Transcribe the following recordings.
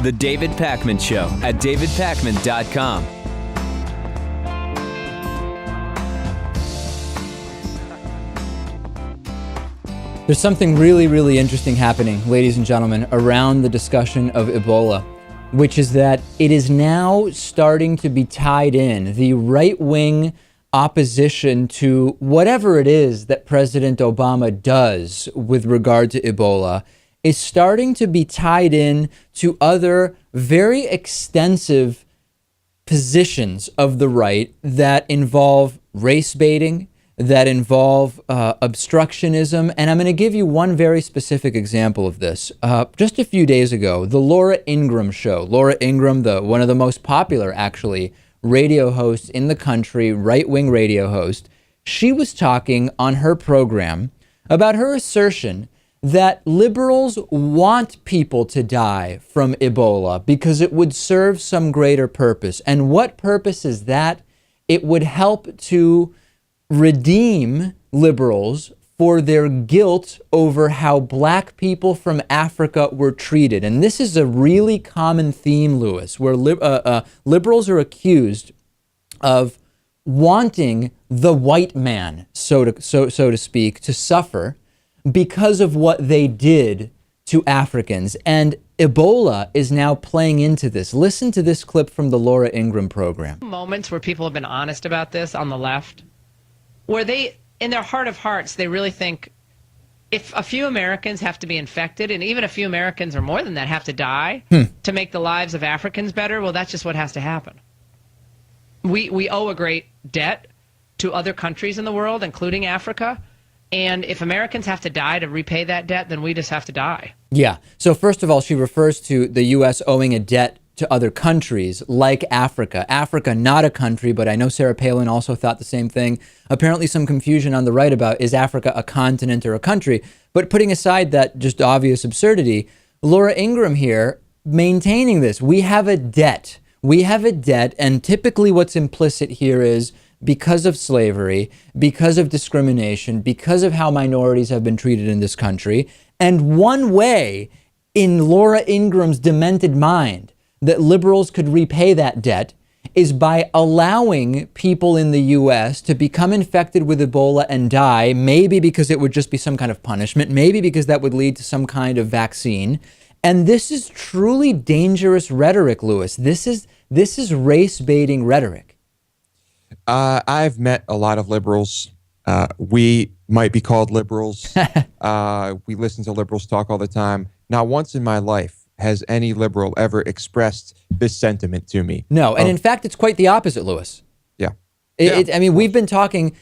The David Pakman Show at davidpakman.com. There's something really, really interesting happening, ladies and gentlemen, around the discussion of Ebola, which is that it is now starting to be tied in. The right-wing opposition to whatever it is that President Obama does with regard to Ebola is starting to be tied in to other very extensive positions of the right that involve race baiting, that involve obstructionism. And I'm going to give you one very specific example of this. Just a few days ago, the Laura Ingraham show, Laura Ingraham, one of the most popular, actually, radio hosts in the country, right-wing radio host, she was talking on her program about her assertion that liberals want people to die from Ebola because it would serve some greater purpose. And what purpose is that? It would help to redeem liberals for their guilt over how black people from Africa were treated. And this is a really common theme, Lewis, where liberals are accused of wanting the white man, so to speak, to suffer because of what they did to Africans. And Ebola is now playing into this. Listen to this clip from the Laura Ingraham program. Moments where people have been honest about this on the left, where they, in their heart of hearts, they really think if a few Americans have to be infected, and even a few Americans or more than that have to die to make the lives of Africans better, well, that's just what has to happen. We owe a great debt to other countries in the world, including Africa. And if Americans have to die to repay that debt, then we just have to die. Yeah. So first of all, she refers to the U.S. owing a debt to other countries like Africa. Africa, not a country, but I know Sarah Palin also thought the same thing. Apparently some confusion on the right about, is Africa a continent or a country? But putting aside that just obvious absurdity, Laura Ingraham here maintaining this. We have a debt. We have a debt, and typically what's implicit here is because of slavery, because of discrimination, because of how minorities have been treated in this country. And one way in Laura Ingraham's demented mind that liberals could repay that debt is by allowing people in the U.S. to become infected with Ebola and die, maybe because it would just be some kind of punishment, maybe because that would lead to some kind of vaccine. And this is truly dangerous rhetoric, Lewis. This is race-baiting rhetoric. I've met a lot of liberals. We might be called liberals. We listen to liberals talk all the time. Not once in my life has any liberal ever expressed this sentiment to me. No, and in fact, it's quite the opposite, Lewis. Yeah. I mean, we've been talking,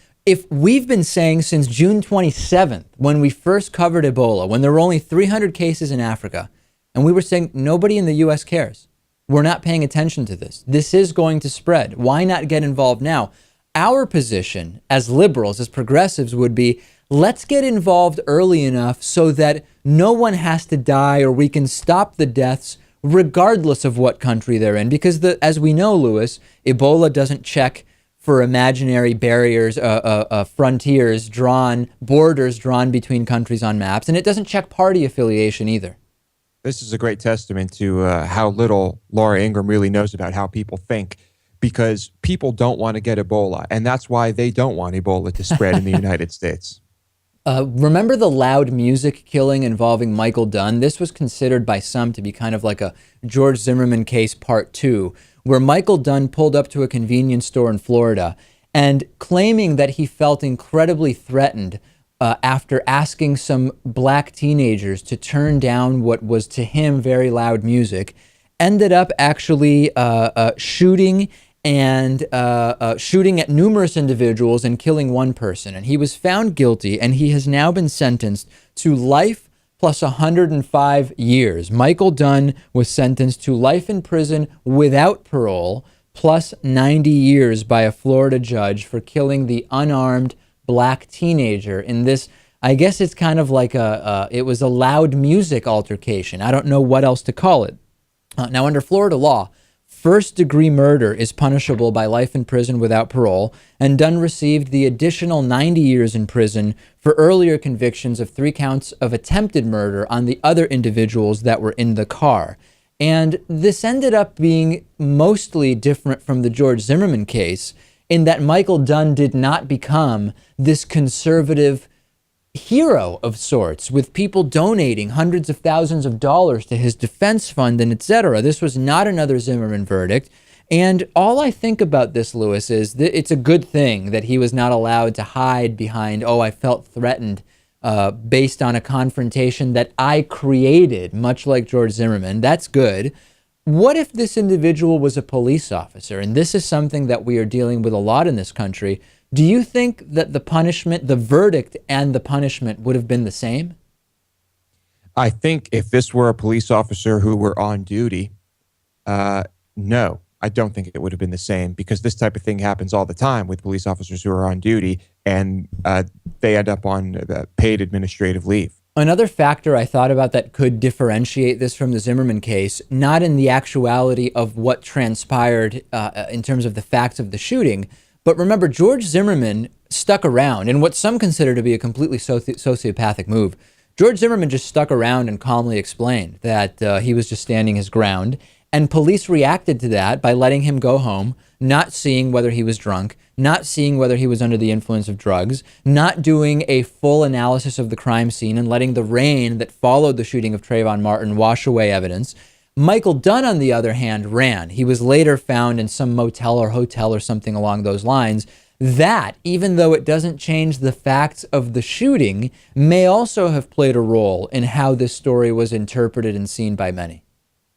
we've been saying since June 27th, when we first covered Ebola, when there were only 300 cases in Africa, and we were saying nobody in the U.S. cares. We're not paying attention to this. This is going to spread. Why not get involved now? Our position as liberals, as progressives, would be, let's get involved early enough so that no one has to die, or we can stop the deaths regardless of what country they're in. Because as we know, Lewis, Ebola doesn't check for imaginary barriers, frontiers drawn, borders drawn between countries on maps, and it doesn't check party affiliation either. This is a great testament to how little Laura Ingraham really knows about how people think, because people don't want to get Ebola, and that's why they don't want Ebola to spread in the United States. Remember the loud music killing involving Michael Dunn? This was considered by some to be kind of like a George Zimmerman case part 2, where Michael Dunn pulled up to a convenience store in Florida and claiming that he felt incredibly threatened after asking some black teenagers to turn down what was to him very loud music, ended up actually shooting at numerous individuals and killing one person. And he was found guilty, and he has now been sentenced to life plus 105 years. Michael Dunn was sentenced to life in prison without parole plus 90 years by a Florida judge for killing the unarmed black teenager in this, I guess it's kind of like it was a loud music altercation. I don't know what else to call it. Now, under Florida law, first-degree murder is punishable by life in prison without parole, and Dunn received the additional 90 years in prison for earlier convictions of 3 counts of attempted murder on the other individuals that were in the car. And this ended up being mostly different from the George Zimmerman case in that Michael Dunn did not become this conservative hero of sorts with people donating hundreds of thousands of dollars to his defense fund and etc. This was not another Zimmerman verdict. And all I think about this, Lewis, is that it's a good thing that he was not allowed to hide behind, oh, I felt threatened based on a confrontation that I created, much like George Zimmerman. That's good. What if this individual was a police officer? And this is something that we are dealing with a lot in this country. Do you think that the punishment, the verdict and the punishment would have been the same? I think if this were a police officer who were on duty, no, I don't think it would have been the same, because this type of thing happens all the time with police officers who are on duty, and they end up on paid administrative leave. Another factor I thought about that could differentiate this from the Zimmerman case, not in the actuality of what transpired in terms of the facts of the shooting, but remember, George Zimmerman stuck around in what some consider to be a completely sociopathic move. George Zimmerman just stuck around and calmly explained that he was just standing his ground. And police reacted to that by letting him go home, not seeing whether he was drunk, not seeing whether he was under the influence of drugs, not doing a full analysis of the crime scene, and letting the rain that followed the shooting of Trayvon Martin wash away evidence. Michael Dunn, on the other hand, ran. He was later found in some motel or hotel or something along those lines. That, even though it doesn't change the facts of the shooting, may also have played a role in how this story was interpreted and seen by many.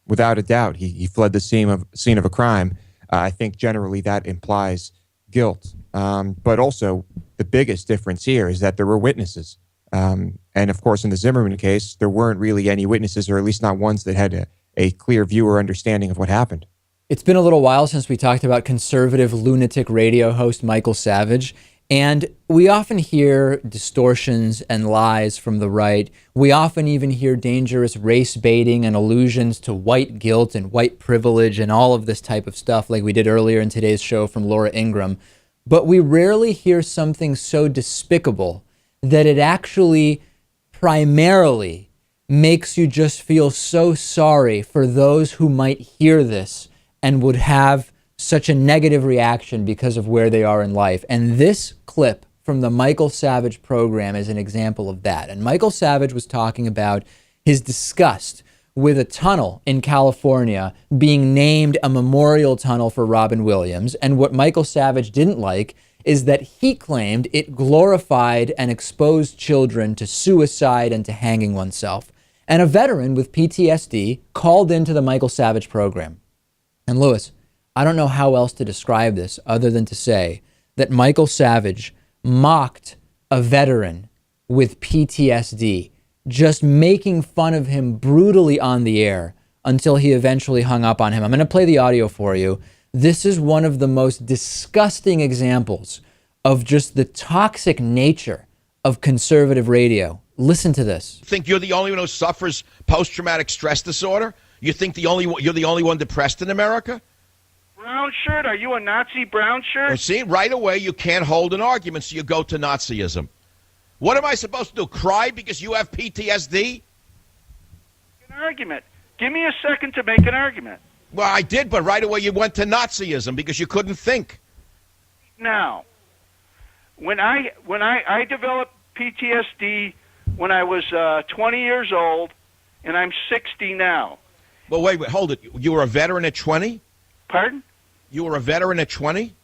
Without a doubt, he fled the scene of a crime. I think generally that implies guilt. But also, the biggest difference here is that there were witnesses. And of course, in the Zimmerman case, there weren't really any witnesses, or at least not ones that had a clear view or understanding of what happened. It's been a little while since we talked about conservative lunatic radio host Michael Savage. And we often hear distortions and lies from the right. We often even hear dangerous race baiting and allusions to white guilt and white privilege and all of this type of stuff, like we did earlier in today's show from Laura Ingraham. But we rarely hear something so despicable that it actually primarily makes you just feel so sorry for those who might hear this and would have such a negative reaction because of where they are in life. And this clip from the Michael Savage program is an example of that. And Michael Savage was talking about his disgust with a tunnel in California being named a memorial tunnel for Robin Williams. And what Michael Savage didn't like is that he claimed it glorified and exposed children to suicide and to hanging oneself. And a veteran with PTSD called into the Michael Savage program. And Lewis, I don't know how else to describe this other than to say that Michael Savage mocked a veteran with PTSD, just making fun of him brutally on the air until he eventually hung up on him. I'm going to play the audio for you. This is one of the most disgusting examples of just the toxic nature of conservative radio. Listen to this. Think you're the only one who suffers post-traumatic stress disorder? You think you're the only one depressed in America? Brown shirt? Are you a Nazi brown shirt? Well, see, right away you can't hold an argument, so you go to Nazism. What am I supposed to do, cry because you have PTSD? An argument. Give me a second to make an argument. Well, I did, but right away you went to Nazism because you couldn't think. Now, when I developed PTSD when I was 20 years old, and I'm 60 now. Well, wait, hold it. You were a veteran at 20? Pardon? You were a veteran at 20?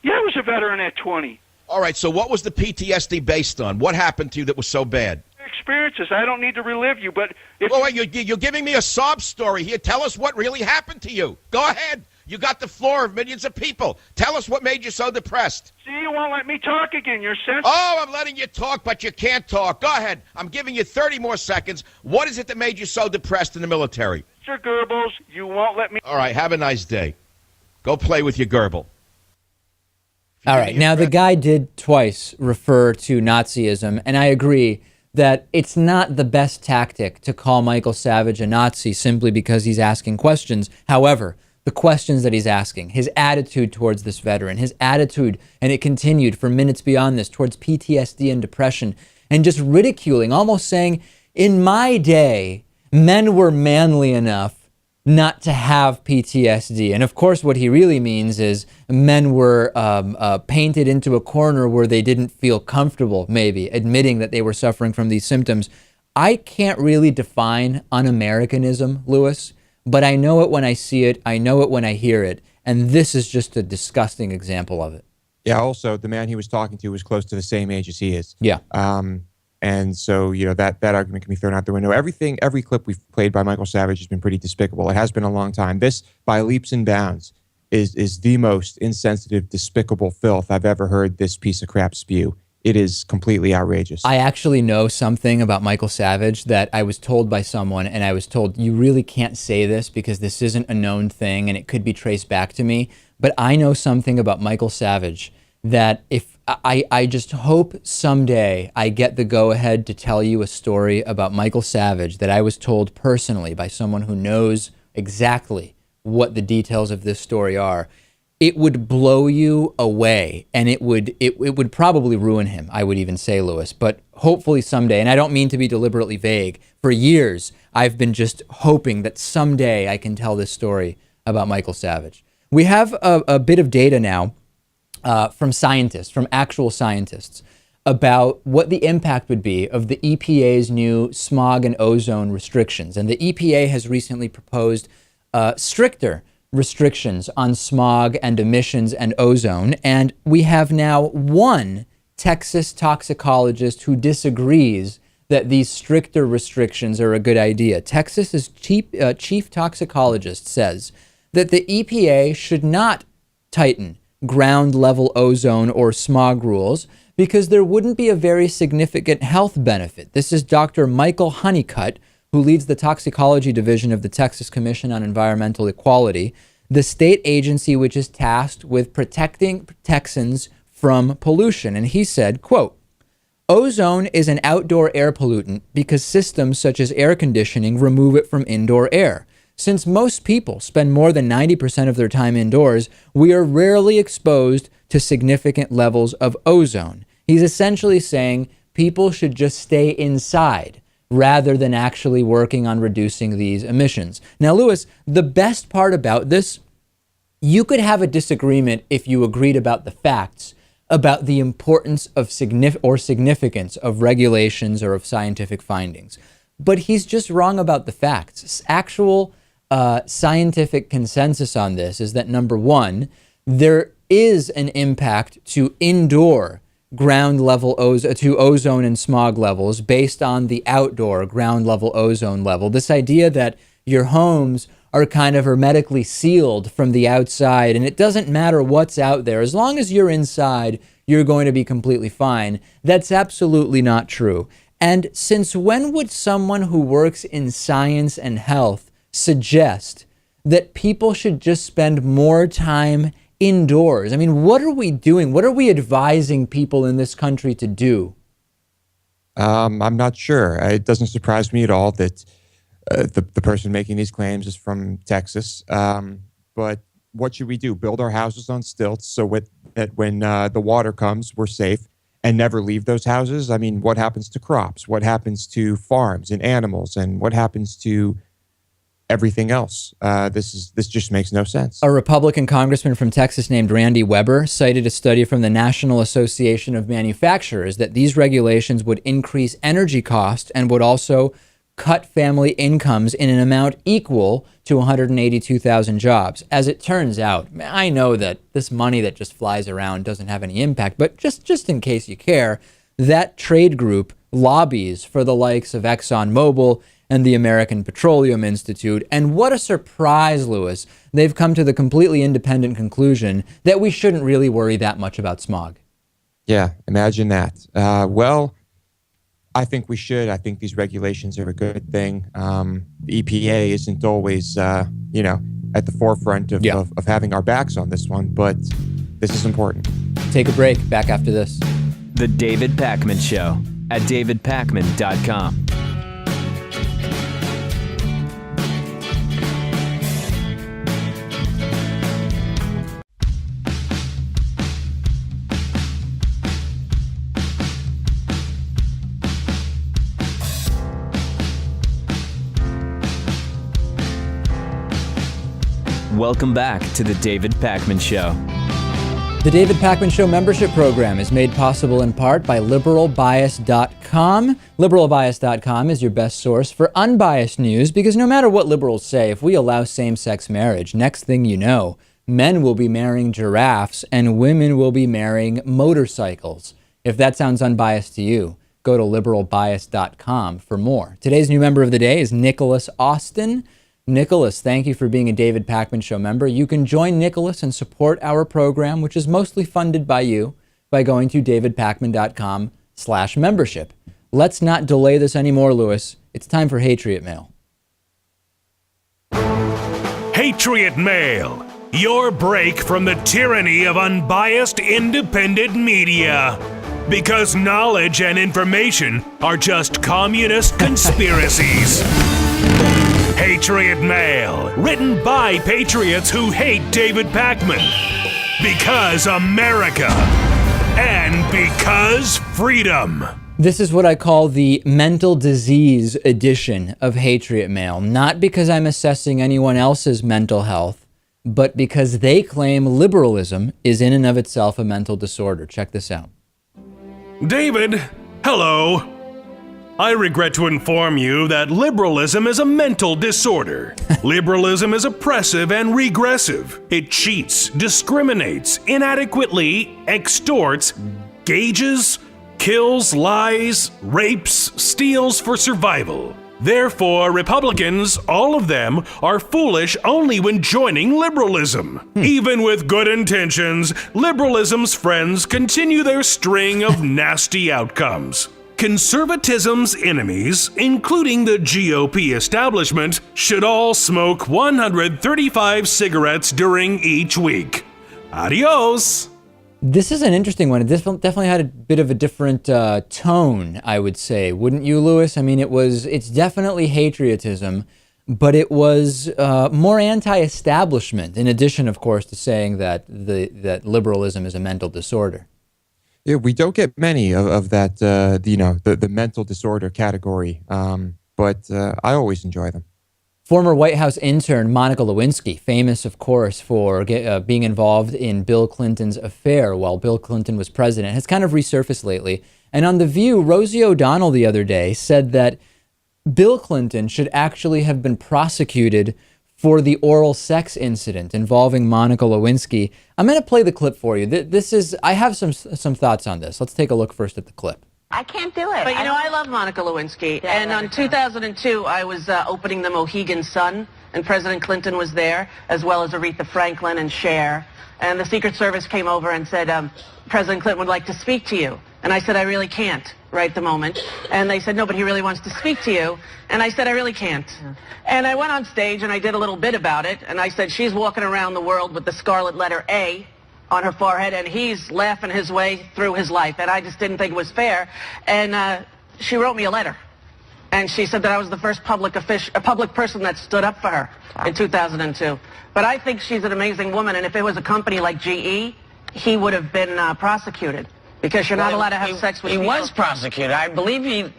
Yeah, I was a veteran at 20. All right, so what was the PTSD based on? What happened to you that was so bad? Experiences. I don't need to relive you, but if... Well, wait, you're giving me a sob story here. Tell us what really happened to you. Go ahead. You got the floor of millions of people. Tell us what made you so depressed. See, you won't let me talk again. You're sensitive. Oh, I'm letting you talk, but you can't talk. Go ahead. I'm giving you 30 more seconds. What is it that made you so depressed in the military? Mr. Goebbels, you won't let me... All right, have a nice day. Go play with your Goebbels. All right, now the guy did twice refer to Nazism, and I agree that it's not the best tactic to call Michael Savage a Nazi simply because he's asking questions. However, the questions that he's asking, his attitude towards this veteran, his attitude, and it continued for minutes beyond this, towards PTSD and depression, and just ridiculing, almost saying, in my day, men were manly enough not to have PTSD. And of course, what he really means is men were painted into a corner where they didn't feel comfortable, maybe, admitting that they were suffering from these symptoms. I can't really define un-Americanism, Lewis, but I know it when I see it. I know it when I hear it. And this is just a disgusting example of it. Yeah, also, the man he was talking to was close to the same age as he is. Yeah. And so, that argument can be thrown out the window. Every clip we've played by Michael Savage has been pretty despicable. It has been a long time. This, by leaps and bounds, is the most insensitive, despicable filth I've ever heard this piece of crap spew. It is completely outrageous. I actually know something about Michael Savage that I was told by someone, and I was told, you really can't say this because this isn't a known thing and it could be traced back to me. But I know something about Michael Savage that if I just hope someday I get the go-ahead to tell you a story about Michael Savage that I was told personally by someone who knows exactly what the details of this story are. It would blow you away, and it would probably ruin him, I would even say, Lewis. But hopefully someday, and I don't mean to be deliberately vague, for years I've been just hoping that someday I can tell this story about Michael Savage. We have a bit of data now from scientists, from actual scientists, about what the impact would be of the EPA's new smog and ozone restrictions. And the EPA has recently proposed stricter restrictions on smog and emissions and ozone. And we have now one Texas toxicologist who disagrees that these stricter restrictions are a good idea. Texas's chief toxicologist says that the EPA should not tighten ground level ozone or smog rules because there wouldn't be a very significant health benefit. This is Dr. Michael Honeycutt, who leads the toxicology division of the Texas Commission on Environmental Equality, the state agency which is tasked with protecting Texans from pollution. And he said, quote, "Ozone is an outdoor air pollutant because systems such as air conditioning remove it from indoor air. Since most people spend more than 90% of their time indoors, we are rarely exposed to significant levels of ozone." He's essentially saying people should just stay inside rather than actually working on reducing these emissions. Now, Lewis, the best part about this, you could have a disagreement if you agreed about the facts, about the importance of significance of regulations or of scientific findings. But he's just wrong about the facts. Actual scientific consensus on this is that, number one, there is an impact to indoor ground level ozone and smog levels based on the outdoor ground level ozone level. This idea that your homes are kind of hermetically sealed from the outside and it doesn't matter what's out there. As long as you're inside, you're going to be completely fine. That's absolutely not true. And since when would someone who works in science and health suggest that people should just spend more time indoors? I mean, what are we doing? What are we advising people in this country to do? I'm not sure. It doesn't surprise me at all that the person making these claims is from Texas. But what should we do? Build our houses on stilts so that when the water comes, we're safe and never leave those houses? I mean, what happens to crops? What happens to farms and animals? And what happens to everything else? This just makes no sense. A Republican congressman from Texas named Randy Weber cited a study from the National Association of Manufacturers that these regulations would increase energy costs and would also cut family incomes in an amount equal to 182,000 jobs. As it turns out, I know that this money that just flies around doesn't have any impact, but just in case you care, that trade group lobbies for the likes of ExxonMobil and the American Petroleum Institute. And what a surprise, Lewis. They've come to the completely independent conclusion that we shouldn't really worry that much about smog. Yeah, imagine that. Well, I think we should. I think these regulations are a good thing. The EPA isn't always, at the forefront of having our backs on this one, but this is important. Take a break. Back after this. The David Pakman Show at davidpakman.com. Welcome back to the David Pakman Show. The David Pakman Show membership program is made possible in part by liberalbias.com. Liberalbias.com is your best source for unbiased news because no matter what liberals say, if we allow same-sex marriage, next thing you know, men will be marrying giraffes and women will be marrying motorcycles. If that sounds unbiased to you, go to liberalbias.com for more. Today's new member of the day is Nicholas Austin. Nicholas, thank you for being a David Pakman Show member. You can join Nicholas and support our program, which is mostly funded by you, by going to davidpakman.com/membership. Let's not delay this anymore, Lewis. It's time for Hatriot Mail. Hatriot Mail, your break from the tyranny of unbiased independent media. Because knowledge and information are just communist conspiracies. Hatriot Mail, written by patriots who hate David Pakman. Because America. And because freedom. This is what I call the mental disease edition of Hatriot Mail. Not because I'm assessing anyone else's mental health, but because they claim liberalism is in and of itself a mental disorder. Check this out. David, hello. I regret to inform you that liberalism is a mental disorder. Liberalism is oppressive and regressive. It cheats, discriminates, inadequately extorts, gauges, kills, lies, rapes, steals for survival. Therefore, Republicans, all of them, are foolish only when joining liberalism. Even with good intentions, liberalism's friends continue their string of nasty outcomes. Conservatism's enemies, including the GOP establishment, should all smoke 135 cigarettes during each week. Adios! This is an interesting one. It definitely had a bit of a different tone, I would say. Wouldn't you, Lewis? I mean, it's definitely patriotism, but it was more anti-establishment, in addition, of course, to saying that that liberalism is a mental disorder. Yeah, we don't get many of that, the mental disorder category, but I always enjoy them. Former White House intern Monica Lewinsky, famous, of course, for being involved in Bill Clinton's affair while Bill Clinton was president, has kind of resurfaced lately. And on The View, Rosie O'Donnell the other day said that Bill Clinton should actually have been prosecuted for the oral sex incident involving Monica Lewinsky. I'm going to play the clip for you. I have some thoughts on this. Let's take a look first at the clip. I can't do it. But I love Monica Lewinsky. Yeah, and on 2002, I was opening the Mohegan Sun, and President Clinton was there, as well as Aretha Franklin and Cher. And the Secret Service came over and said, President Clinton would like to speak to you. And I said, I really can't right the moment. And they said, no, but he really wants to speak to you. And I said, I really can't. Yeah. And I went on stage and I did a little bit about it. And I said, she's walking around the world with the scarlet letter A on her forehead, and he's laughing his way through his life. And I just didn't think it was fair. And she wrote me a letter. And she said that I was the first public person that stood up for her in 2002. But I think she's an amazing woman. And if it was a company like GE, he would have been prosecuted. Because you're not allowed to have sex with people. He was prosecuted. I believe he was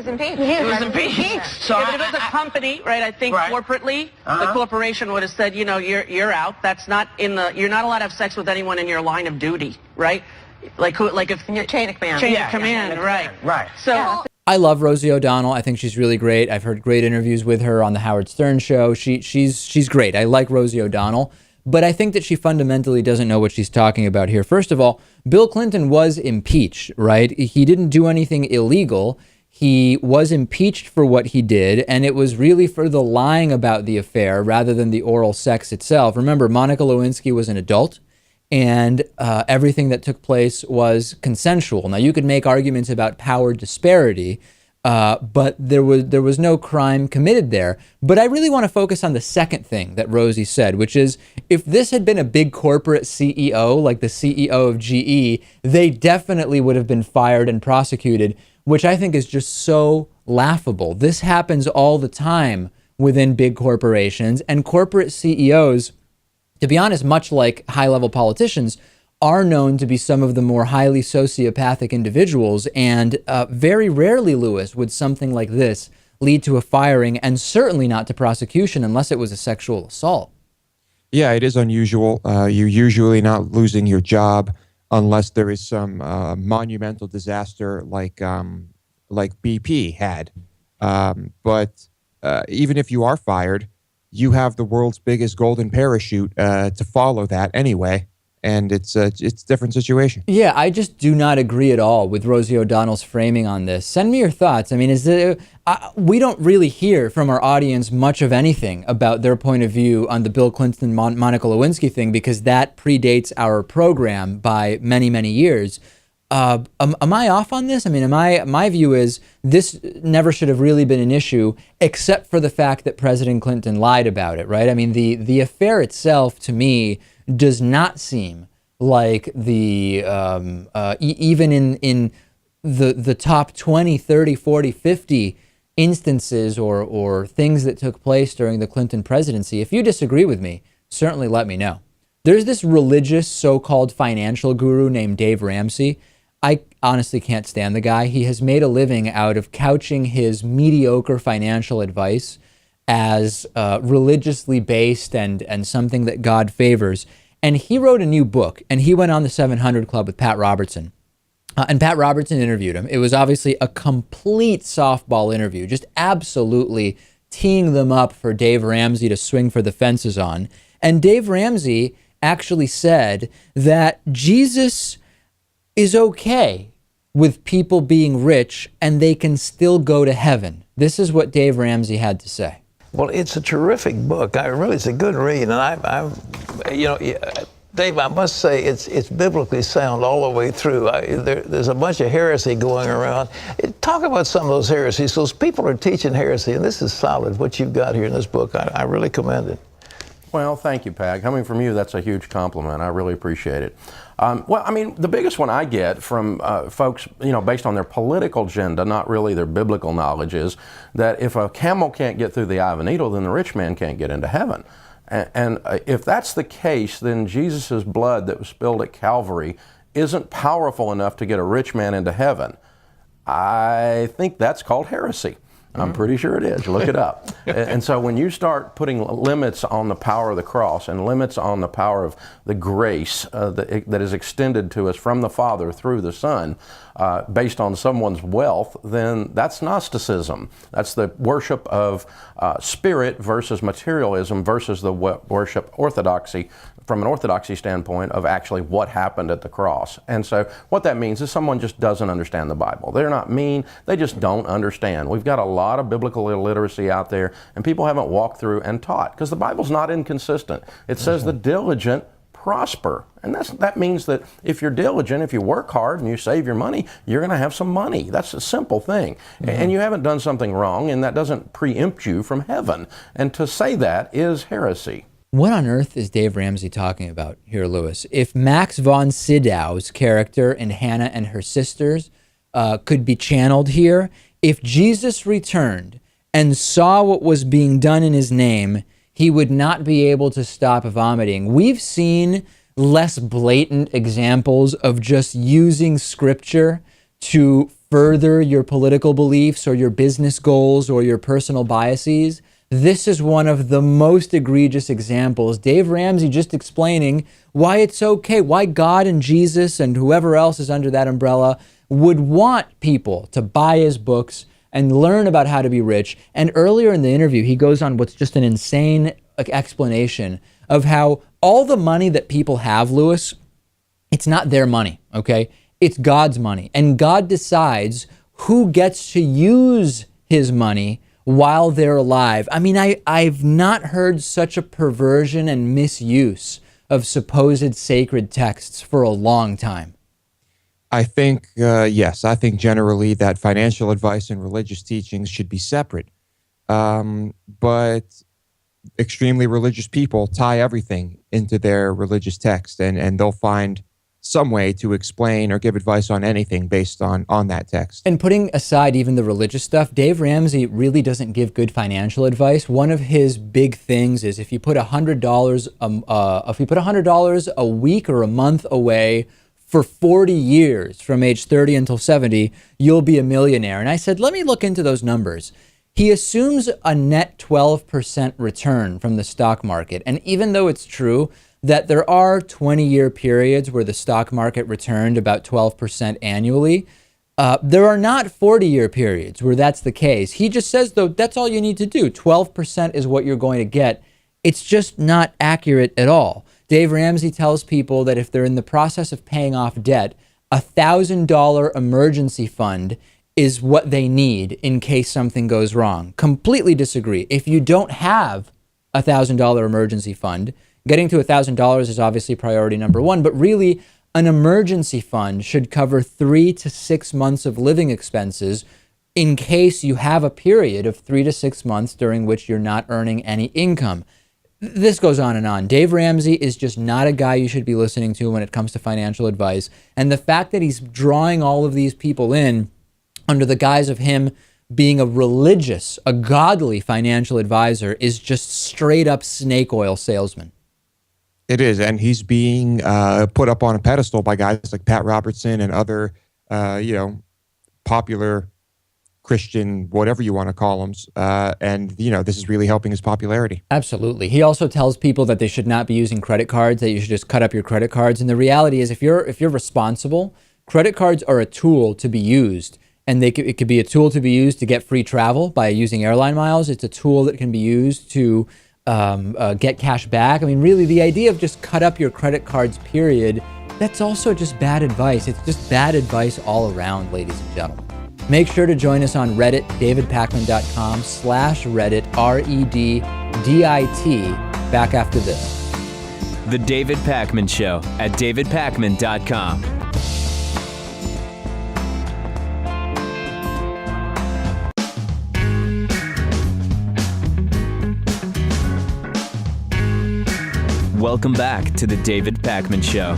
impeached. He was impeached. So if it was a company, right, I think corporately, the corporation would have said, you're out. That's not you're not allowed to have sex with anyone in your line of duty, right? Like if in your chain of command. Chain of command, right. Right. So I love Rosie O'Donnell. I think she's really great. I've heard great interviews with her on the Howard Stern show. She's great. I like Rosie O'Donnell. But I think that she fundamentally doesn't know what she's talking about here. First of all, Bill Clinton was impeached, right? He didn't do anything illegal. He was impeached for what he did, and it was really for the lying about the affair rather than the oral sex itself. Remember, Monica Lewinsky was an adult, and everything that took place was consensual. Now, you could make arguments about power disparity, but there was no crime committed there. But I really want to focus on the second thing that Rosie said, which is if this had been a big corporate CEO, like the CEO of GE, they definitely would have been fired and prosecuted, which I think is just so laughable. This happens all the time within big corporations, and corporate CEOs, to be honest, much like high-level politicians, are known to be some of the more highly sociopathic individuals, and very rarely, Lewis, would something like this lead to a firing, and certainly not to prosecution unless it was a sexual assault. Yeah, it is unusual. You're usually not losing your job unless there is some monumental disaster like BP had. But even if you are fired, you have the world's biggest golden parachute to follow that anyway. And it's a different situation. Yeah, I just do not agree at all with Rosie O'Donnell's framing on this. Send me your thoughts. I mean, we don't really hear from our audience much of anything about their point of view on the Bill Clinton, Monica Lewinsky thing, because that predates our program by many, many years. Am I off on this? I mean, my view is this never should have really been an issue, except for the fact that President Clinton lied about it, right? I mean, the affair itself, to me, does not seem like even in the top 20, 30, 40, 50 instances or things that took place during the Clinton presidency. If you disagree with me, certainly let me know. There's this religious so-called financial guru named Dave Ramsey. I honestly can't stand the guy. He has made a living out of couching his mediocre financial advice as religiously based and something that God favors. And he wrote a new book, and he went on the 700 Club with Pat Robertson. And Pat Robertson interviewed him. It was obviously a complete softball interview, just absolutely teeing them up for Dave Ramsey to swing for the fences on. And Dave Ramsey actually said that Jesus is okay with people being rich and they can still go to heaven. This is what Dave Ramsey had to say. Well, it's a terrific book. It's a good read, and Dave, I must say it's biblically sound all the way through. There's a bunch of heresy going around. Talk about some of those heresies. Those people are teaching heresy, and this is solid. What you've got here in this book, I really commend it. Well, thank you, Pat. Coming from you, that's a huge compliment. I really appreciate it. Well, I mean, the biggest one I get from folks, based on their political agenda, not really their biblical knowledge, is that if a camel can't get through the eye of a needle, then the rich man can't get into heaven. And if that's the case, then Jesus' blood that was spilled at Calvary isn't powerful enough to get a rich man into heaven. I think that's called heresy. I'm pretty sure it is. Look it up. And so when you start putting limits on the power of the cross and limits on the power of the grace that is extended to us from the Father through the Son based on someone's wealth, then that's Gnosticism. That's the worship of spirit versus materialism versus the worship orthodoxy, from an orthodoxy standpoint, of actually what happened at the cross. And so what that means is someone just doesn't understand the Bible. They're not mean, they just don't understand. We've got a lot of biblical illiteracy out there, and people haven't walked through and taught, because the Bible's not inconsistent. It says the diligent prosper. And that means that if you're diligent, if you work hard and you save your money, you're going to have some money. That's a simple thing. And you haven't done something wrong, and that doesn't preempt you from heaven. And to say that is heresy. What on earth is Dave Ramsey talking about here, Lewis? If Max von Sydow's character in Hannah and Her Sisters could be channeled here, if Jesus returned and saw what was being done in his name, he would not be able to stop vomiting. We've seen less blatant examples of just using scripture to further your political beliefs or your business goals or your personal biases. This is one of the most egregious examples. Dave Ramsey just explaining why it's okay, why God and Jesus and whoever else is under that umbrella would want people to buy his books and learn about how to be rich. And earlier in the interview, he goes on what's just an insane explanation of how all the money that people have, Lewis, it's not their money, okay? It's God's money. And God decides who gets to use his money while they're alive. I mean, I've not heard such a perversion and misuse of supposed sacred texts for a long time. I think, yes, I think generally that financial advice and religious teachings should be separate. But extremely religious people tie everything into their religious text, and they'll find some way to explain or give advice on anything based on that text. And putting aside even the religious stuff, Dave Ramsey really doesn't give good financial advice. One of his big things is if you put $100 a week or a month away for 40 years, from age 30 until 70, you'll be a millionaire. And I said, let me look into those numbers. he assumes a net 12% return from the stock market. And even though it's true that there are 20-year periods where the stock market returned about 12% annually, there are not 40-year periods where that's the case. He just says, though, that's all you need to do. 12% is what you're going to get. It's just not accurate at all. Dave Ramsey tells people that if they're in the process of paying off debt, $1,000 emergency fund is what they need in case something goes wrong. Completely disagree. If you don't have a $1,000 emergency fund, getting to $1,000 is obviously priority number one, but really an emergency fund should cover 3 to 6 months of living expenses in case you have a period of 3 to 6 months during which you're not earning any income. This goes on and on. Dave Ramsey is just not a guy you should be listening to when it comes to financial advice. And the fact that he's drawing all of these people in under the guise of him being a religious, a godly financial advisor is just straight up snake oil salesman. It is, and he's being put up on a pedestal by guys like Pat Robertson and other, popular Christian, whatever you want to call them. And this is really helping his popularity. Absolutely. He also tells people that they should not be using credit cards, that you should just cut up your credit cards. And the reality is, if you're responsible, credit cards are a tool to be used. And it could be a tool to be used to get free travel by using airline miles. It's a tool that can be used to get cash back. I mean, really, the idea of just cut up your credit cards, period, that's also just bad advice. It's just bad advice all around, ladies and gentlemen. Make sure to join us on Reddit, davidpakman.com/Reddit, REDDIT. Back after this. The David Pakman Show at davidpakman.com. Welcome back to the David Pakman Show.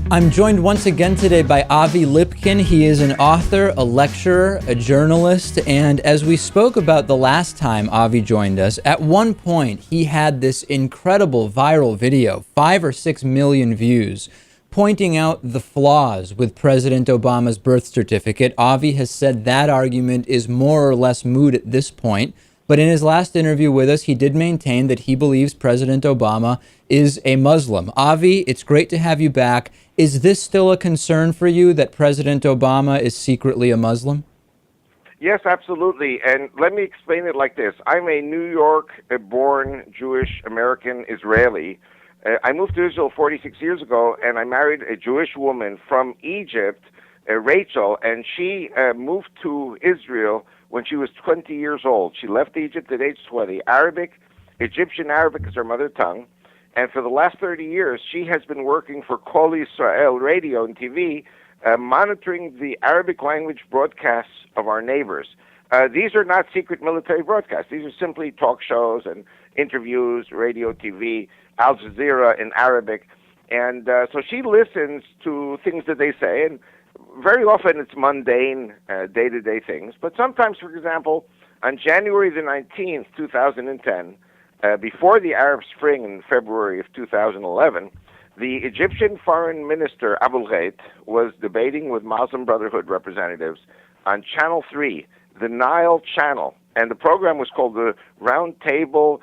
I'm joined once again today by Avi Lipkin. He is an author, a lecturer, a journalist, and as we spoke about the last time Avi joined us, at one point he had this incredible viral video, 5 or 6 million views, pointing out the flaws with President Obama's birth certificate. Avi has said that argument is more or less moot at this point. But in his last interview with us, he did maintain that he believes President Obama is a Muslim. Avi, it's great to have you back. Is this still a concern for you that President Obama is secretly a Muslim? Yes, absolutely. And let me explain it like this. I'm a New York-born Jewish American Israeli. I moved to Israel 46 years ago, and I married a Jewish woman from Egypt, Rachel, and she moved to Israel when she was 20 years old. She left Egypt at age 20. Egyptian Arabic is her mother tongue. And for the last 30 years, she has been working for Kol Yisrael radio and TV, monitoring the Arabic language broadcasts of our neighbors. These are not secret military broadcasts. These are simply talk shows and interviews, radio, TV, Al Jazeera in Arabic. And so she listens to things that they say, and very often it's mundane, day-to-day things. But sometimes, for example, on January the 19th, 2010, before the Arab Spring in February of 2011, the Egyptian Foreign Minister Abul Ghait was debating with Muslim Brotherhood representatives on Channel 3, the Nile channel. And the program was called the Round Table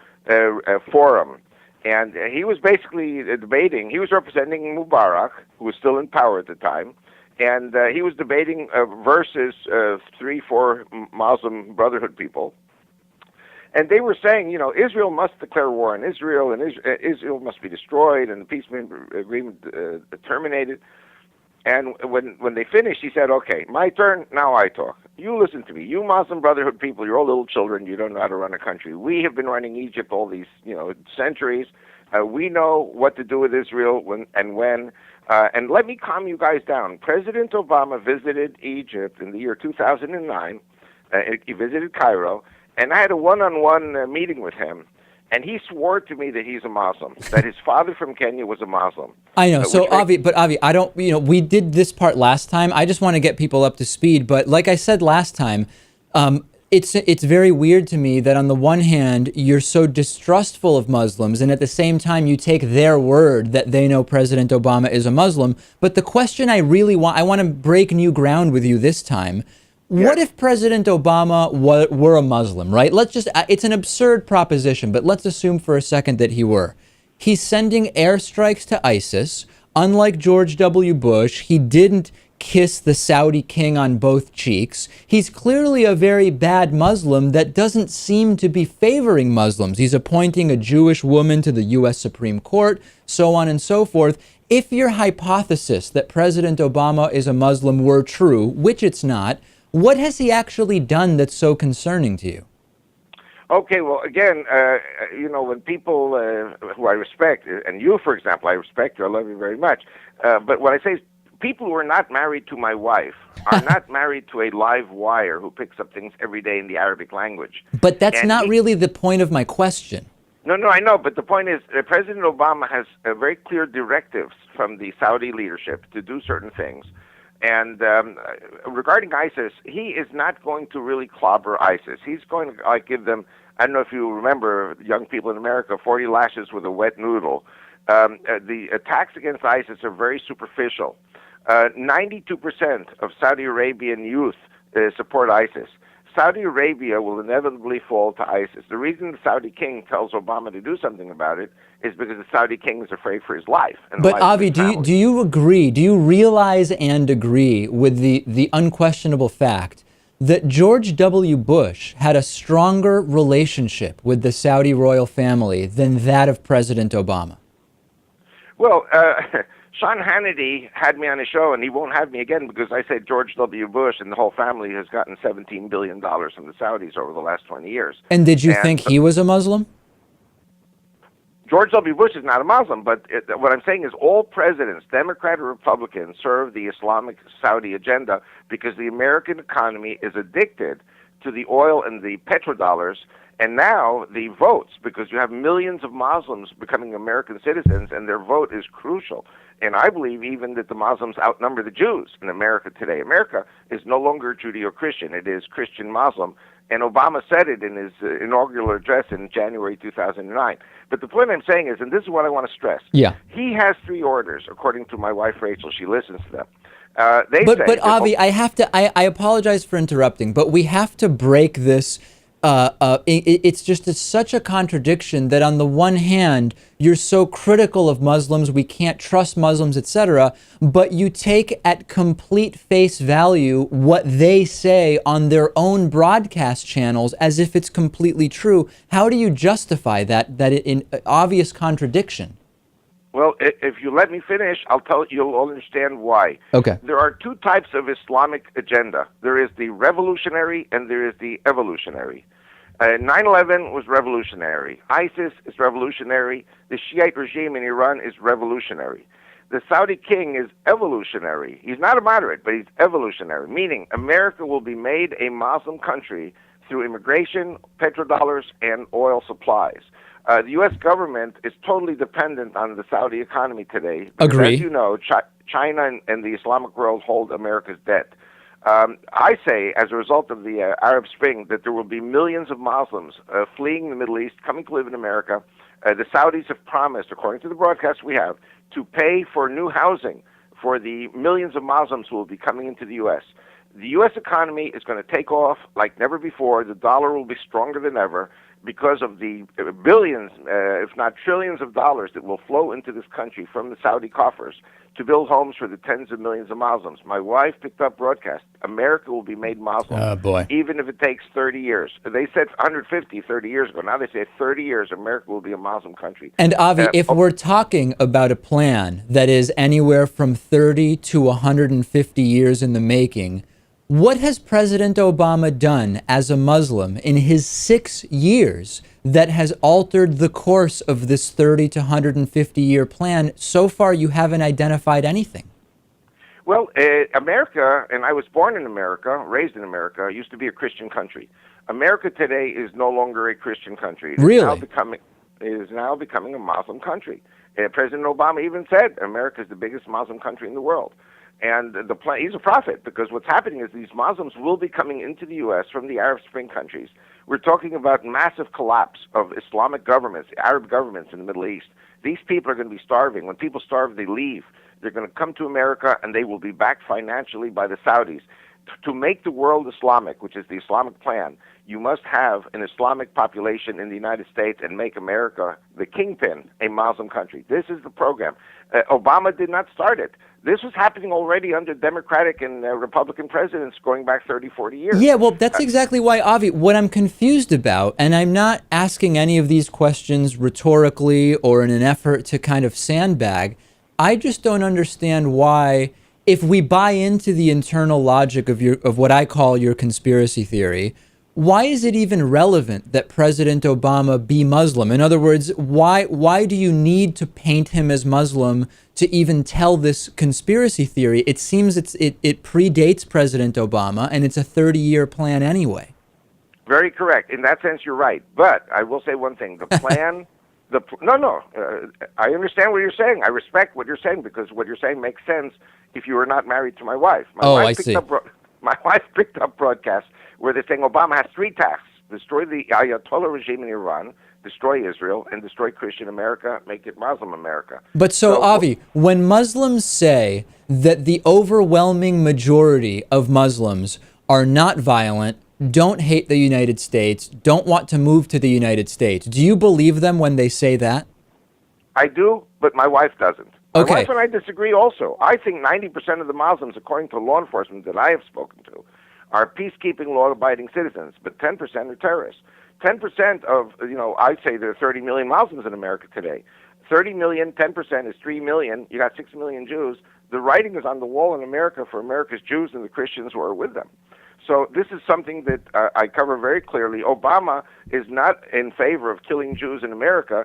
Forum. And he was basically debating. He was representing Mubarak, who was still in power at the time. And he was debating versus 3-4 Muslim Brotherhood people. And they were saying, Israel must declare war on Israel, and Israel must be destroyed, and the peace agreement terminated. And when they finished, he said, okay, my turn, now I talk. You listen to me. You Muslim Brotherhood people, you're all little children. You don't know how to run a country. We have been running Egypt all these, centuries. We know what to do with Israel when. And let me calm you guys down. President Obama visited Egypt in the year 2009. He visited Cairo, and I had a one-on-one meeting with him. And he swore to me that he's a Muslim, that his father from Kenya was a Muslim. I know. So, Avi, I don't, we did this part last time. I just want to get people up to speed. But like I said last time, it's very weird to me that on the one hand, you're so distrustful of Muslims, and at the same time, you take their word that they know President Obama is a Muslim. But the question I really want to break new ground with you this time. What if President Obama were a Muslim, right? Let's just, it's an absurd proposition, but let's assume for a second that he were. He's sending airstrikes to ISIS. Unlike George W. Bush, he didn't kiss the Saudi king on both cheeks. He's clearly a very bad Muslim that doesn't seem to be favoring Muslims. He's appointing a Jewish woman to the U.S. Supreme Court, so on and so forth. If your hypothesis that President Obama is a Muslim were true, which it's not, what has he actually done that's so concerning to you? Okay, well, again, when people who I respect, and you, for example, I respect you, I love you very much, but what I say is people who are not married to my wife are not married to a live wire who picks up things every day in the Arabic language. But that's not really the point of my question. No, I know, but the point is President Obama has very clear directives from the Saudi leadership to do certain things. And regarding ISIS, he is not going to really clobber ISIS. He's going to give them, I don't know if you remember, young people in America, 40 lashes with a wet noodle. The attacks against ISIS are very superficial. 92% of Saudi Arabian youth support ISIS. Saudi Arabia will inevitably fall to ISIS. The reason the Saudi king tells Obama to do something about it is because the Saudi king is afraid for his life. But Avi, do you agree, do you realize and agree with the unquestionable fact that George W. Bush had a stronger relationship with the Saudi royal family than that of President Obama? Well, Sean Hannity had me on his show, and he won't have me again because I said George W. Bush and the whole family has gotten $17 billion from the Saudis over the last 20 years. And did you think he was a Muslim? George W. Bush is not a Muslim, but what I'm saying is all presidents, Democrat or Republican, serve the Islamic Saudi agenda because the American economy is addicted to the oil and the petrodollars, and now the votes, because you have millions of Muslims becoming American citizens, and their vote is crucial. And I believe even that the Muslims outnumber the Jews in America today. America is no longer Judeo-Christian. It is Christian-Muslim. And Obama said it in his inaugural address in January 2009. But the point I'm saying is, and this is what I want to stress, he has 3 orders, according to my wife Rachel. She listens to them. But Avi, I apologize for interrupting, but we have to break this. It's such a contradiction that on the one hand, you're so critical of Muslims, we can't trust Muslims, etc., but you take at complete face value what they say on their own broadcast channels as if it's completely true. How do you justify that in obvious contradiction? Well, if you let me finish, you'll understand why. Okay. There are 2 types of Islamic agenda. There is the revolutionary and there is the evolutionary. 9/11 was revolutionary. ISIS is revolutionary. The Shiite regime in Iran is revolutionary. The Saudi king is evolutionary. He's not a moderate, but he's evolutionary, meaning America will be made a Muslim country through immigration, petrodollars, and oil supplies. The U.S. government is totally dependent on the Saudi economy today. Agree. As you know, China and the Islamic world hold America's debt. I say, as a result of the Arab Spring, that there will be millions of Muslims fleeing the Middle East, coming to live in America. The Saudis have promised, according to the broadcast we have, to pay for new housing for the millions of Muslims who will be coming into the U.S. The U.S. economy is going to take off like never before. The dollar will be stronger than ever because of the billions, if not trillions of dollars that will flow into this country from the Saudi coffers to build homes for the tens of millions of Muslims. My wife picked up broadcast. America will be made Muslim. Oh, boy. Even if it takes 30 years. They said 150 30 years ago. Now they say 30 years, America will be a Muslim country. And Avi, if we're talking about a plan that is anywhere from 30 to 150 years in the making, what has President Obama done as a Muslim in his 6 years that has altered the course of this 30 to 150 year plan? So far, you haven't identified anything. Well, America, and I was born in America, raised in America, used to be a Christian country. America today is no longer a Christian country. It is now becoming a Muslim country. President Obama even said America is the biggest Muslim country in the world. And he's a prophet, because what's happening is these Muslims will be coming into the U.S. from the Arab Spring countries. We're talking about massive collapse of Islamic governments, Arab governments in the Middle East. These people are going to be starving. When people starve, they leave. They're going to come to America, and they will be backed financially by the Saudis. to make the world Islamic, which is the Islamic plan, you must have an Islamic population in the United States and make America the kingpin, a Muslim country. This is the program. Obama did not start it. This was happening already under Democratic and Republican presidents going back 30, 40 years. Yeah, well, that's exactly why, Avi, what I'm confused about, and I'm not asking any of these questions rhetorically or in an effort to kind of sandbag, I just don't understand why, if we buy into the internal logic of what I call your conspiracy theory, why is it even relevant that President Obama be Muslim? In other words, why do you need to paint him as Muslim to even tell this conspiracy theory? It seems it predates President Obama, and it's a 30-year plan anyway. Very correct. In that sense, you're right. But I will say one thing. The plan... I understand what you're saying. I respect what you're saying because what you're saying makes sense if you were not married to my wife. I see. My wife picked up broadcasts where they're saying Obama has 3 tasks: destroy the Ayatollah regime in Iran, destroy Israel, and destroy Christian America, make it Muslim America. But so Avi, when Muslims say that the overwhelming majority of Muslims are not violent, don't hate the United States, don't want to move to the United States, do you believe them when they say that? I do, but my wife doesn't. My Okay. wife and I disagree also. I think 90% of the Muslims, according to law enforcement that I have spoken to, are peacekeeping, law-abiding citizens, but 10% are terrorists. 10% of, I say there are 30 million Muslims in America today. 30 million, 10% is 3 million. You got 6 million Jews. The writing is on the wall in America for America's Jews and the Christians who are with them. So this is something that I cover very clearly. Obama is not in favor of killing Jews in America,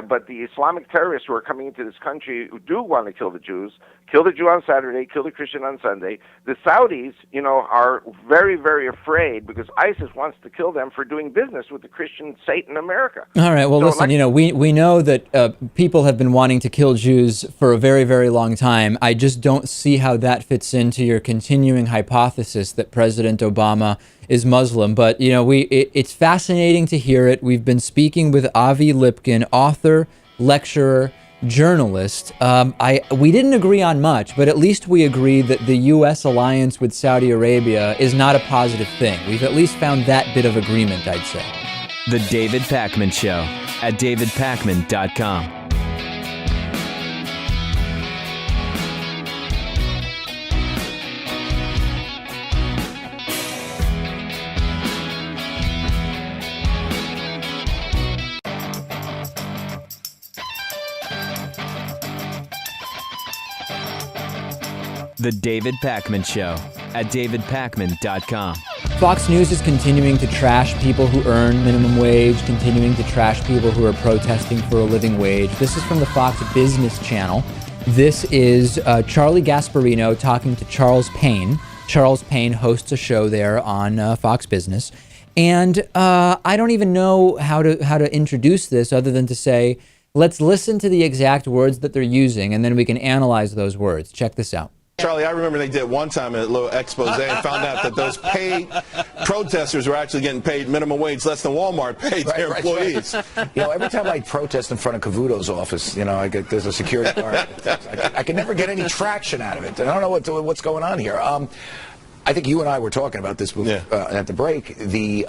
but the Islamic terrorists who are coming into this country who do want to kill the Jews, kill the Jew on Saturday, kill the Christian on Sunday. The Saudis, are very, very afraid because ISIS wants to kill them for doing business with the Christian Satan America. All right. Well, listen, we know that people have been wanting to kill Jews for a very, very long time. I just don't see how that fits into your continuing hypothesis that President Obama is Muslim. But, it's fascinating to hear it. We've been speaking with Avi Lipkin, author, lecturer, journalist. We didn't agree on much, but at least we agree that the U.S. alliance with Saudi Arabia is not a positive thing. We've at least found that bit of agreement, I'd say. The David Pakman Show at davidpakman.com. The David Pakman Show at davidpakman.com. Fox News is continuing to trash people who earn minimum wage, continuing to trash people who are protesting for a living wage. This is from the Fox Business Channel. This is Charlie Gasparino talking to Charles Payne. Charles Payne hosts a show there on Fox Business. And I don't even know how to introduce this other than to say, let's listen to the exact words that they're using, and then we can analyze those words. Check this out. Charlie, I remember they did one time a little expose and found out that those paid protesters were actually getting paid minimum wage less than Walmart paid their employees. Right. Every time I protest in front of Cavuto's office, there's a security guard. I can never get any traction out of it. I don't know what's going on here. I think you and I were talking about this at the break. These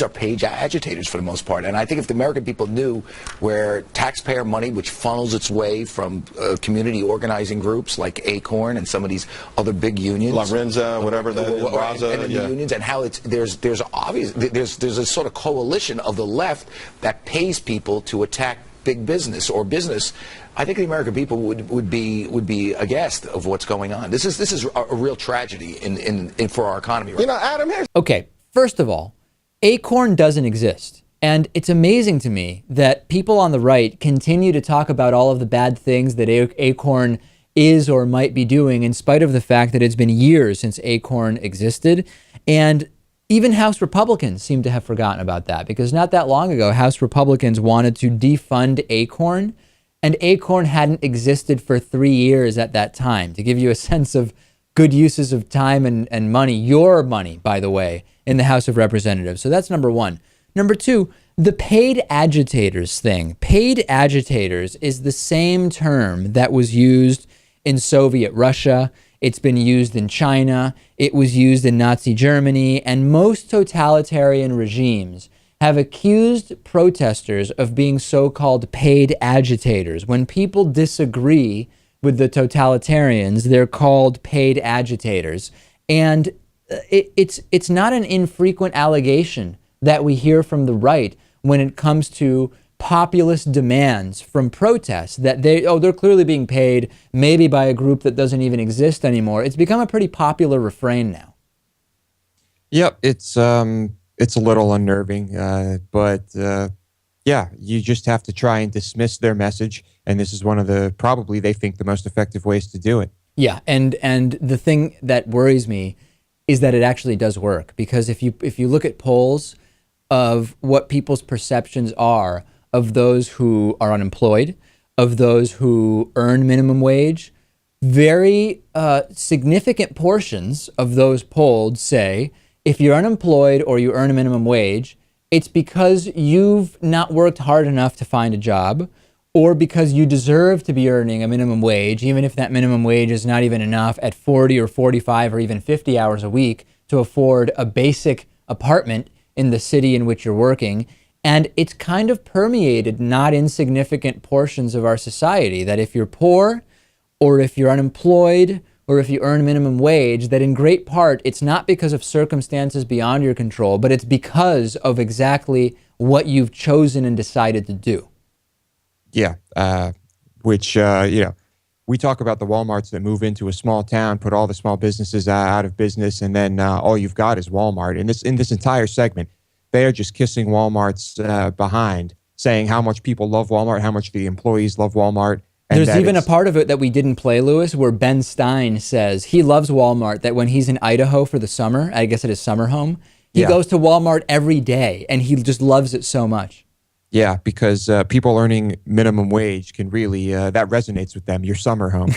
are paid agitators for the most part. And I think if the American people knew where taxpayer money, which funnels its way from community organizing groups like Acorn and some of these other big unions. La Renza, whatever that is. Raza, and the unions, and how there's a sort of coalition of the left that pays people to attack big business or business. I think the American people would be aghast of what's going on. This is a real tragedy in for our economy right now. Adam, here's... Okay, first of all, Acorn doesn't exist. And it's amazing to me that people on the right continue to talk about all of the bad things that Acorn is or might be doing, in spite of the fact that it's been years since Acorn existed. And even House Republicans seem to have forgotten about that, because not that long ago, House Republicans wanted to defund Acorn, and Acorn hadn't existed for 3 years at that time. To give you a sense of good uses of time and money, your money, by the way, in the House of Representatives. So that's number one. Number two, the paid agitators thing. Paid agitators is the same term that was used in Soviet Russia. It's been used in China. It was used in Nazi Germany. And most totalitarian regimes have accused protesters of being so-called paid agitators. When people disagree with the totalitarians, they're called paid agitators. And it's not an infrequent allegation that we hear from the right when it comes to populist demands from protests that they're clearly being paid maybe by a group that doesn't even exist anymore. It's become a pretty popular refrain now. Yep, it's a little unnerving, but yeah, you just have to try and dismiss their message, and this is one of the probably they think the most effective ways to do it. Yeah, and the thing that worries me is that it actually does work, because if you look at polls of what people's perceptions are of those who are unemployed, of those who earn minimum wage, very significant portions of those polled say if you're unemployed or you earn a minimum wage, it's because you've not worked hard enough to find a job, or because you deserve to be earning a minimum wage, even if that minimum wage is not even enough at 40 or 45 or even 50 hours a week to afford a basic apartment in the city in which you're working. And it's kind of permeated not insignificant portions of our society that if you're poor or if you're unemployed or if you earn minimum wage, that in great part, it's not because of circumstances beyond your control, but it's because of exactly what you've chosen and decided to do. Yeah, which, you know, we talk about the Walmarts that move into a small town, put all the small businesses out of business, and then all you've got is Walmart. And in this entire segment, they are just kissing Walmart's behind, saying how much people love Walmart, how much the employees love Walmart. And there's even a part of it that we didn't play, Lewis, where Ben Stein says he loves Walmart, that when he's in Idaho for the summer, I guess at his summer home, he goes to Walmart every day, and he just loves it so much. Yeah, because people earning minimum wage can really, that resonates with them, your summer home.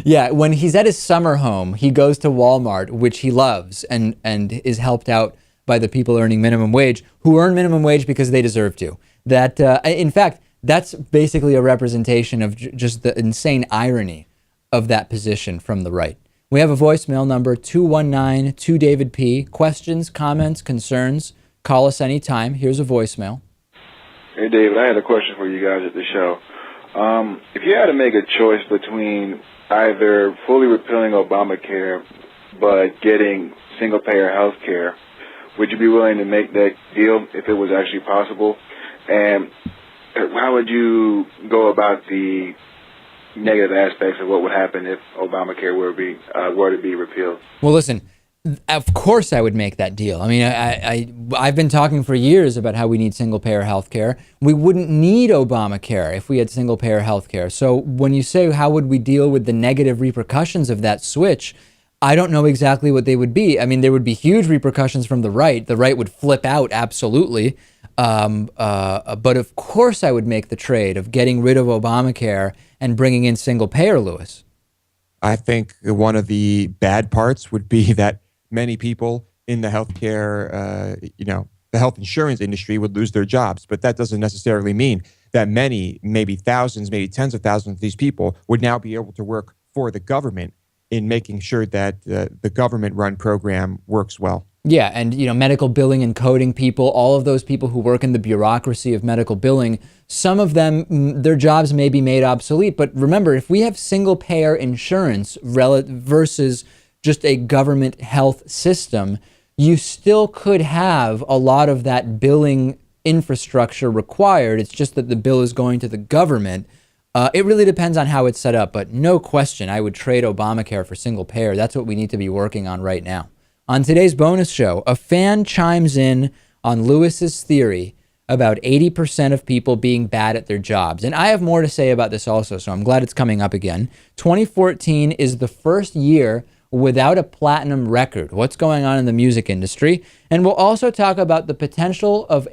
Yeah, when he's at his summer home, he goes to Walmart, which he loves, and is helped out by the people earning minimum wage, who earn minimum wage because they deserve to. That, in fact, that's basically a representation of just the insane irony of that position from the right. We have a voicemail number, 219-2DavidP. Questions, comments, concerns, call us anytime. Here's a voicemail. Hey, David, I had a question for you guys at the show. If you had to make a choice between either fully repealing Obamacare but getting single-payer health care, would you be willing to make that deal if it was actually possible? And how would you go about the negative aspects of what would happen if Obamacare were to be repealed? Well, listen, of course I would make that deal. I mean, I've been talking for years about how we need single-payer health care. We wouldn't need Obamacare if we had single-payer health care. So when you say how would we deal with the negative repercussions of that switch, I don't know exactly what they would be. I mean, there would be huge repercussions from the right. The right would flip out, absolutely. But of course I would make the trade of getting rid of Obamacare and bringing in single-payer, Lewis. I think one of the bad parts would be that many people in the healthcare, the health insurance industry would lose their jobs. But that doesn't necessarily mean that many, maybe thousands, maybe tens of thousands of these people would now be able to work for the government in making sure that the government-run program works well. Yeah, and medical billing and coding people, all of those people who work in the bureaucracy of medical billing, some of them, their jobs may be made obsolete. But remember, if we have single-payer insurance versus just a government health system, you still could have a lot of that billing infrastructure required. It's just that the bill is going to the government. It really depends on how it's set up, but no question, I would trade Obamacare for single payer. That's what we need to be working on right now. On today's bonus show, a fan chimes in on Lewis's theory about 80% of people being bad at their jobs. And I have more to say about this also, so I'm glad it's coming up again. 2014 is the first year without a platinum record. What's going on in the music industry? And we'll also talk about the potential of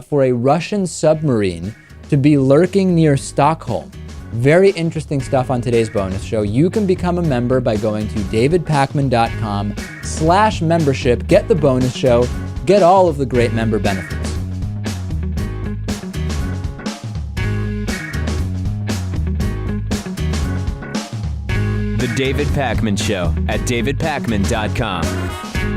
for a Russian submarine to be lurking near Stockholm. Very interesting stuff on today's bonus show. You can become a member by going to davidpakman.com/membership. Get the bonus show. Get all of the great member benefits. David Pakman Show at davidpakman.com.